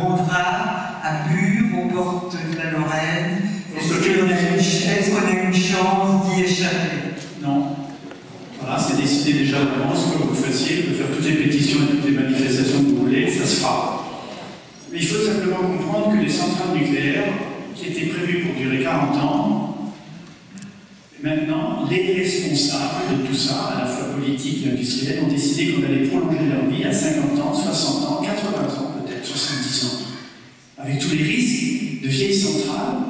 Andra, à Bure, aux portes de la Lorraine. Est-ce qu'on a une chance d'y échapper? Non. Voilà, c'est décidé déjà d'avance, que vous fassiez, vous pouvez faire toutes les pétitions et toutes les manifestations que vous voulez, ça se fera. Mais il faut simplement comprendre que les centrales nucléaires, qui étaient prévues pour durer 40 ans, maintenant, les responsables de tout ça, à la fois politiques et industriels, ont décidé qu'on allait prolonger leur vie à 50 ans, 60 ans, 80 ans, peut-être 70 ans, avec tous les risques de vieilles centrales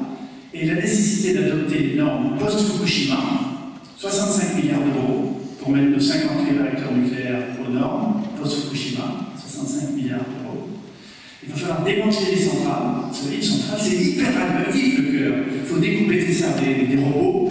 et la nécessité d'adopter les normes post-Fukushima, 65 milliards d'euros pour mettre nos 58 réacteurs nucléaires aux normes post-Fukushima, 65 milliards d'euros. Il va falloir démanteler les centrales. Vous savez, une centrale, c'est hyper radioactif le cœur. Il faut découper tout ça des robots,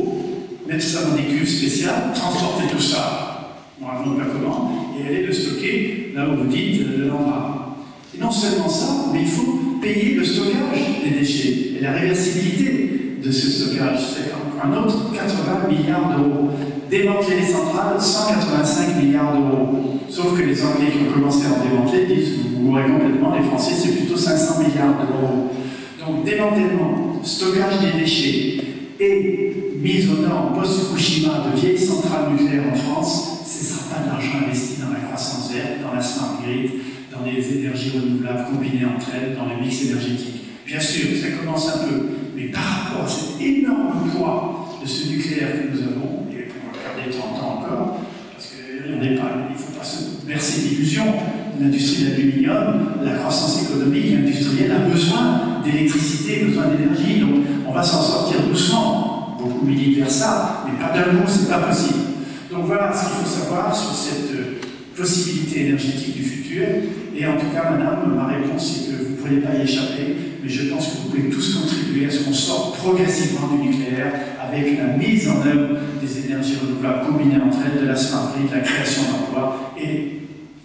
mettre ça dans des cuves spéciales, transporter tout ça, on ne raconte pas comment, et aller le stocker là où vous dites de l'endroit. Et non seulement ça, mais il faut payer le stockage des déchets et la réversibilité de ce stockage. C'est un autre 80 milliards d'euros. Démanteler les centrales, 185 milliards d'euros. Sauf que les Anglais qui ont commencé à en démanteler disent, vous mourrez complètement, les Français c'est plutôt 500 milliards d'euros. Donc démantèlement, stockage des déchets et mise aux normes post-Fukushima de vieilles centrales nucléaires en France, ce ne sera pas de l'argent investi dans la croissance verte, dans la smart grid, dans les énergies renouvelables combinées entre elles, dans le mix énergétique. Bien sûr, ça commence un peu, mais par rapport à cet énorme poids de ce nucléaire que nous avons, et on va garder 30 ans encore, parce qu'il ne faut pas se bercer d'illusions. L'industrie de l'aluminium, la croissance économique et industrielle a besoin d'électricité, besoin d'énergie, donc on va s'en sortir doucement. Beaucoup militent vers ça, mais pas d'un coup, c'est pas possible. Donc voilà ce qu'il faut savoir sur cette possibilité énergétique du futur. Et en tout cas, madame, ma réponse c'est que vous ne pourriez pas y échapper, mais je pense que vous pouvez tous contribuer à ce qu'on sorte progressivement du nucléaire avec la mise en œuvre des énergies renouvelables combinées entre elles, de la smart grid, de la création d'emplois et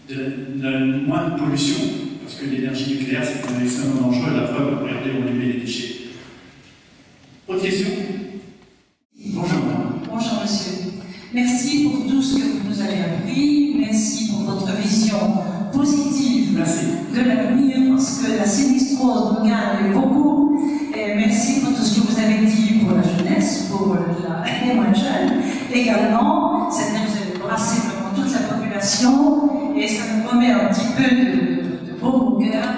de moins de pollution. Parce que l'énergie nucléaire, c'est quand même extrêmement dangereux. La preuve, regardez, on lui met les déchets. Autre question? Bonjour. Bonjour monsieur. Merci pour tout ce que vous nous avez appris. Merci pour votre vision positive de l'avenir, parce que la sinistrose nous gagne beaucoup. Et merci pour tout ce que vous avez dit pour la jeunesse, pour les moins jeunes. Également, c'est-à-dire que vous avez brassé vraiment toute la population et ça nous remet un petit peu de beau cœur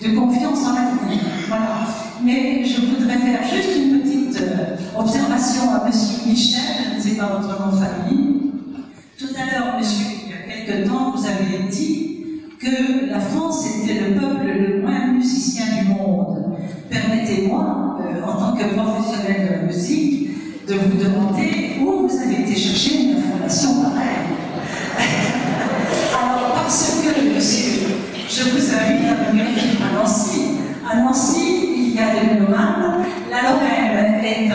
et de confiance en l'avenir. Voilà. Mais je voudrais faire juste une petite observation à monsieur Michel, je ne sais pas votre nom de famille. Tout à l'heure, monsieur, il y a quelque temps, vous avez dit que la France était le peuple le moins musicien du monde. Permettez-moi, en tant que professionnel de la musique, de vous demander où vous avez été chercher une information pareille. Alors, parce que, monsieur, je vous invite à venir vivre à Nancy. À Nancy, il y a des mélomanes. La Lorraine est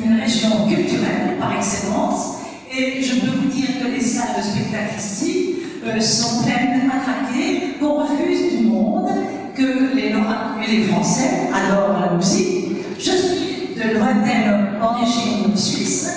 une région culturelle par excellence. Et je peux vous dire que les salles de spectacle ici sont pleines à craquer, qu'on refuse du monde, que les Lorrains et les Français adorent la musique. Je suis de lointaine origine suisse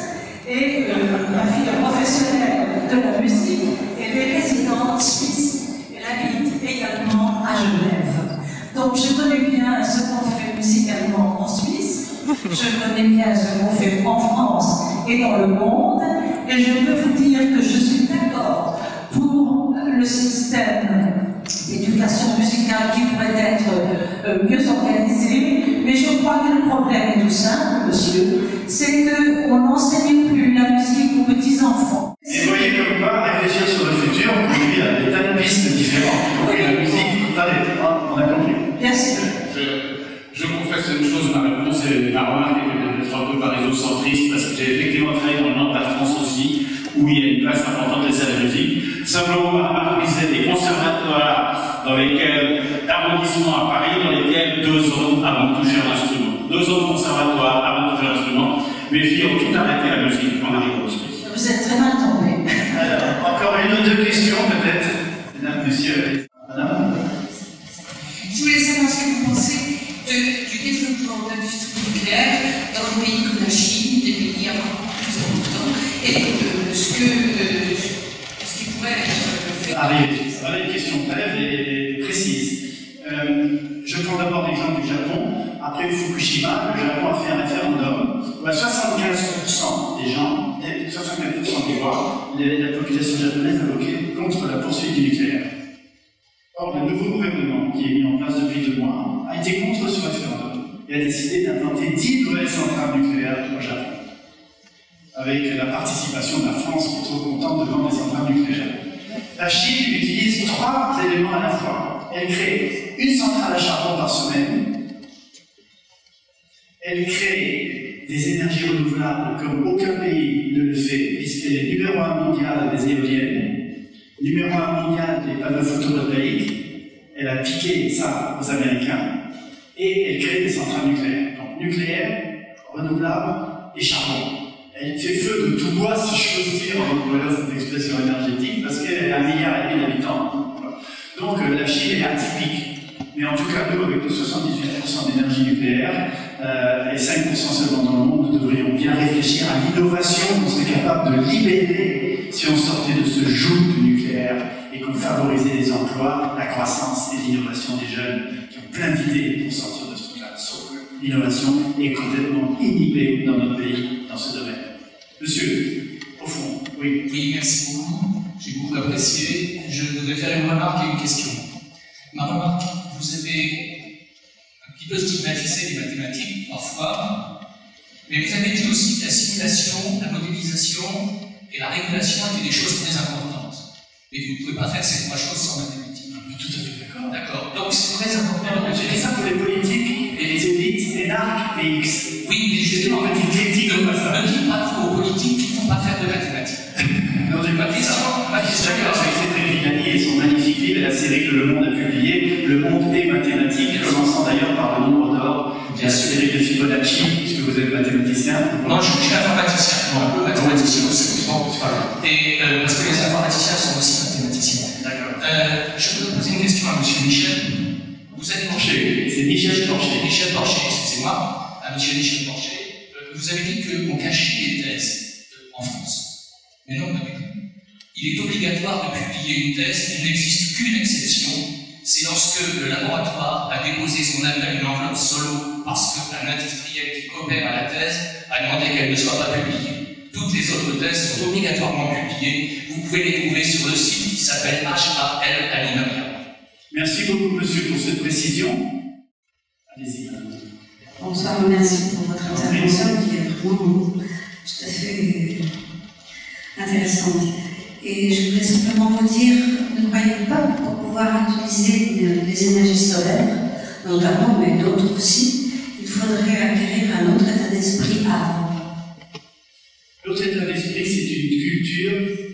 et ma fille professionnelle de la musique, elle est résidente suisse. Elle habite également à Genève. Donc je connais bien ce qu'on fait musicalement en Suisse, je connais bien ce qu'on fait en France et dans le monde, et je peux vous dire que je suis d'accord pour le système d'éducation musicale qui pourrait être mieux organisé, mais je crois que le problème est tout simple, monsieur, c'est qu'on n'enseigne plus la musique aux petits-enfants. Et vous voyez comme quoi, réfléchir sur le futur, il y a des tas de pistes différentes. Et la musique, on a compris. Bien sûr. Je confesse une chose, ma réponse et ma remarque est peut-être un peu parésiocentriste, parce que j'ai effectivement travaillé dans le nord de la France aussi, où il y a une place importante laissée à la musique. Simplement, ma remarque visait des conservatoires d'arrondissement à Paris, dans lesquels 2 ans avant de toucher un instrument. 2 ans de conservatoire avant de toucher un instrument. Mes filles ont tout arrêté la musique en arrivant au Suisse. Vous êtes très mal tombé. Alors, encore une ou deux questions, peut-être. Mesdames, messieurs, madame. Je voulais savoir ce que vous pensez du développement de l'industrie nucléaire dans un pays comme la Chine, des pays encore plus importants, et ce qui pourrait être fait. Allez, voilà une question brève et précise. Je prends d'abord l'exemple du Japon. Après Fukushima, le Japon a fait un référendum où à 75% des gens, 75% des voix, la population japonaise a voté contre la poursuite du nucléaire. Or, le nouveau gouvernement, qui est mis en place depuis 2 mois, a été contre ce référendum et a décidé d'implanter 10 nouvelles centrales nucléaires au Japon, avec la participation de la France qui est trop contente de vendre des centrales nucléaires. La Chine utilise 3 éléments à la fois. Elle crée une centrale à charbon par semaine, elle crée des énergies renouvelables comme aucun pays ne le fait, puisqu'elle est numéro 1 mondial des éoliennes, numéro 1 mondial des panneaux photovoltaïques. Elle a piqué ça aux Américains, et elle crée des centrales nucléaires. Donc nucléaire, renouvelable et charbon. Elle fait feu de tout bois, si je peux dire, voilà cette expression énergétique, parce qu'elle a 1,5 milliard d'habitants. Donc la Chine est atypique. Mais en tout cas, nous, avec nos 78% d'énergie nucléaire, et 5% seulement dans le monde, nous devrions bien réfléchir à l'innovation qu'on serait capable de libérer si on sortait de ce joug du nucléaire et qu'on favorisait les emplois, la croissance et l'innovation des jeunes qui ont plein d'idées pour sortir de ce truc-là. Sauf que l'innovation est complètement inhibée dans notre pays, dans ce domaine. Monsieur, au fond, oui. Oui, merci beaucoup. J'ai beaucoup apprécié. Je voudrais faire une remarque et une question. Ma remarque, vous avez un petit peu stigmatisé les mathématiques, parfois, mais vous avez dit aussi que la simulation, la modélisation et la régulation étaient des choses très importantes. Mais vous ne pouvez pas faire ces 3 choses sans mathématiques. Tout à fait d'accord. D'accord. Donc c'est très important. J'ai dit ça pour les politiques et les élites, énarques et X. Oui, mais justement, une critique comme ça. Ne dites pas trop aux politiques qui ne font pas faire de mathématiques. Non, j'ai pas dit ça. Ma question, avec Cédric Villani et son magnifique livre et la série que Le Monde a publiée, Le Monde des mathématiques, commençant d'ailleurs par le nombre d'or, la série de Fibonacci, puisque vous êtes mathématicien. Non, je suis informaticien. Non, mathématicien aussi. Bon, c'est pas grave. Et parce que les informaticiens sont aussi mathématiciens. D'accord. Je voudrais poser une question à M. Michel. Vous êtes Porcher. C'est Michel Porcher. Michel Porcher, excusez-moi. À M. Michel Porcher. Vous avez dit qu'on cachait les thèses en France. Mais non, pas du tout. Il est obligatoire de publier une thèse, il n'existe qu'une exception, c'est lorsque le laboratoire a déposé ce qu'on appelle une enveloppe solo parce qu'un industriel qui coopère à la thèse a demandé qu'elle ne soit pas publiée. Toutes les autres thèses sont obligatoirement publiées. Vous pouvez les trouver sur le site qui s'appelle HAL Alinaria. Merci beaucoup, monsieur, pour cette précision. Allez-y. Bonsoir, merci pour votre intervention qui est vraiment tout à fait intéressante. Et je voulais simplement vous dire, ne croyez pas pour pouvoir utiliser les énergies solaires, notamment, mais d'autres aussi, il faudrait acquérir un autre état d'esprit avant. L'autre état d'esprit, c'est une culture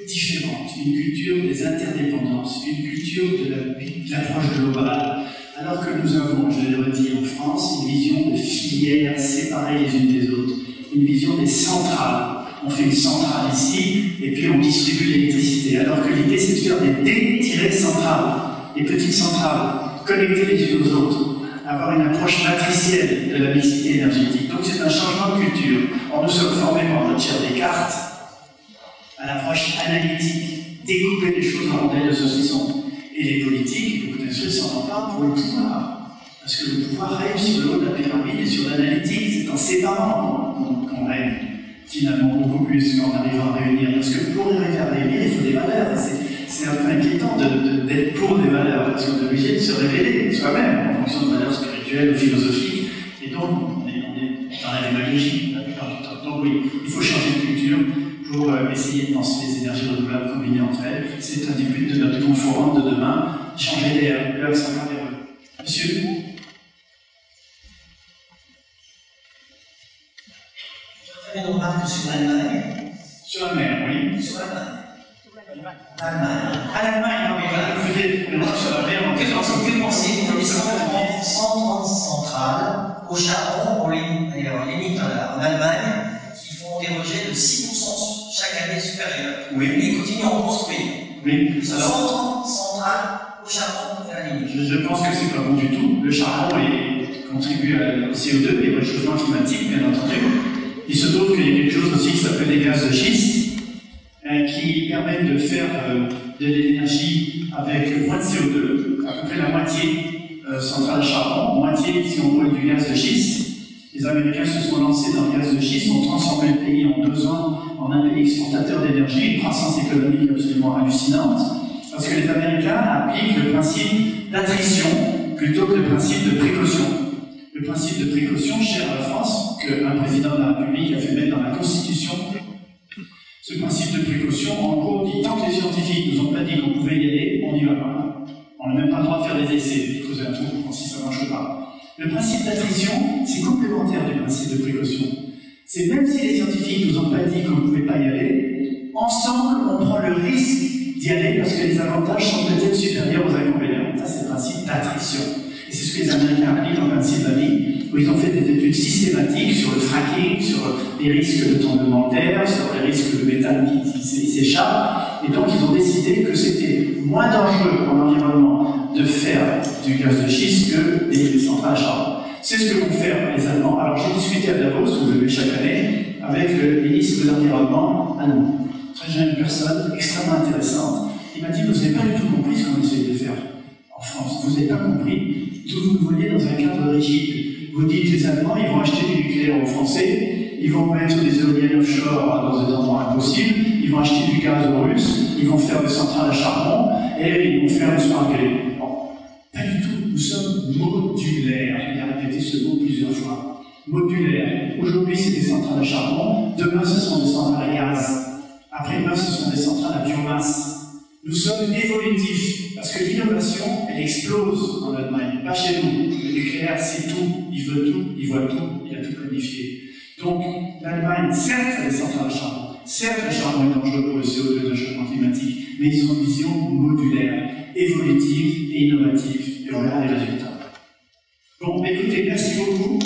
différente, une culture des interdépendances, une culture de l'approche globale. Alors que nous avons, je l'ai redit en France, une vision de filières séparées les unes des autres, une vision des centrales. On fait une centrale ici, et puis on distribue l'électricité. Alors que l'idée, c'est de faire des centrales, des petites centrales, connectées les unes aux autres, avoir une approche matricielle de la mixité énergétique. Donc c'est un changement de culture. Or, nous sommes formés par notre cher Descartes à l'approche analytique, découper les choses en rondelles de saucisson. Et les politiques, beaucoup d'instruits s'en emparent pour le pouvoir. Parce que le pouvoir règne sur le haut de la pyramide et sur l'analytique. C'est en séparant qu'on règne. Finalement, beaucoup plus quand on arrive à réunir. Parce que pour arriver à réunir, il faut des valeurs. C'est un peu inquiétant d'être pour des valeurs, parce qu'on est obligé de se révéler soi-même en fonction de valeurs spirituelles ou philosophiques. Et donc, on est dans la démagogie la plupart du temps. Donc oui, il faut changer de culture pour essayer de penser les énergies renouvelables combinées entre elles. C'est un des buts de notre conférence de demain. Changer l'air, l'heure sera vers eux. Monsieur? Une remarque sur l'Allemagne. Sur la mer, oui. Sur l'Allemagne. L'Allemagne. À l'Allemagne, non, mais voilà, vous faisiez une remarque sur la mer. Que pensez-vous des 130 centrales au charbon en limite en Allemagne qui font des rejets de 6% chaque année supérieure? Oui. Et ils continuent à en construire. Oui. 130 centrales au charbon à la limite. Je pense que c'est pas bon du tout. Le charbon contribue au CO2 et au réchauffement climatique, bien entendu. Il se trouve qu'il y a quelque chose aussi qui s'appelle les gaz de schiste, qui permettent de faire de l'énergie avec moins de CO2, à peu près la moitié, centrales à charbon, moitié si on brûle du gaz de schiste. Les Américains se sont lancés dans le gaz de schiste, ont transformé le pays en 2 ans en un pays exportateur d'énergie, une croissance économique absolument hallucinante, parce que les Américains appliquent le principe d'attrition plutôt que le principe de précaution. Le principe de précaution, cher à la France, qu'un président de la République a fait mettre dans la Constitution. Ce principe de précaution, en gros, dit tant que les scientifiques nous ont pas dit qu'on pouvait y aller, on n'y va pas. On n'a même pas le droit de faire des essais, de creuser un trou pour voir si ça marche pas. Le principe d'attrition, c'est complémentaire du principe de précaution. C'est même si les scientifiques nous ont pas dit qu'on ne pouvait pas y aller, ensemble, on prend le risque d'y aller parce que les avantages sont peut-être supérieurs aux inconvénients. Ça, c'est le principe d'attrition. Et c'est ce que les Américains appliquent en Pennsylvanie, où ils ont fait des études systématiques sur le fracking, sur les risques de tremblement de terre, sur les risques de méthane qui s'échappe. Et donc, ils ont décidé que c'était moins dangereux pour l'environnement de faire du gaz de schiste que des centrales à charbon. C'est ce que vont faire les Allemands. Alors, j'ai discuté à Davos, où je vais chaque année, avec le ministre de l'Environnement allemand. Très jeune personne, extrêmement intéressante. Il m'a dit, vous n'avez pas du tout compris ce qu'on essaye de faire en France. Vous n'avez pas compris. Tout vous nous voyez dans un cadre rigide. Vous dites, les Allemands, ils vont acheter du nucléaire aux Français, ils vont mettre des éoliennes offshore dans des endroits impossibles, ils vont acheter du gaz aux Russes, ils vont faire des centrales à charbon, et ils vont faire un sparkling. Bon, pas du tout. Nous sommes modulaires. Il a répété ce mot plusieurs fois. Modulaires. Aujourd'hui, c'est des centrales à charbon. Demain, ce sont des centrales à gaz. Après-demain, ce sont des centrales à biomasse. Nous sommes évolutifs, parce que l'innovation, elle explose en Allemagne, pas chez nous. Le nucléaire, c'est tout, il veut tout, il voit tout, il a tout planifié. Donc, l'Allemagne, certes, a des centrales à charbon, certes, le charbon est dangereux pour le CO2 et le changement climatique, mais ils ont une vision modulaire, évolutive et innovative, et on verra les résultats. Bon, écoutez, merci beaucoup.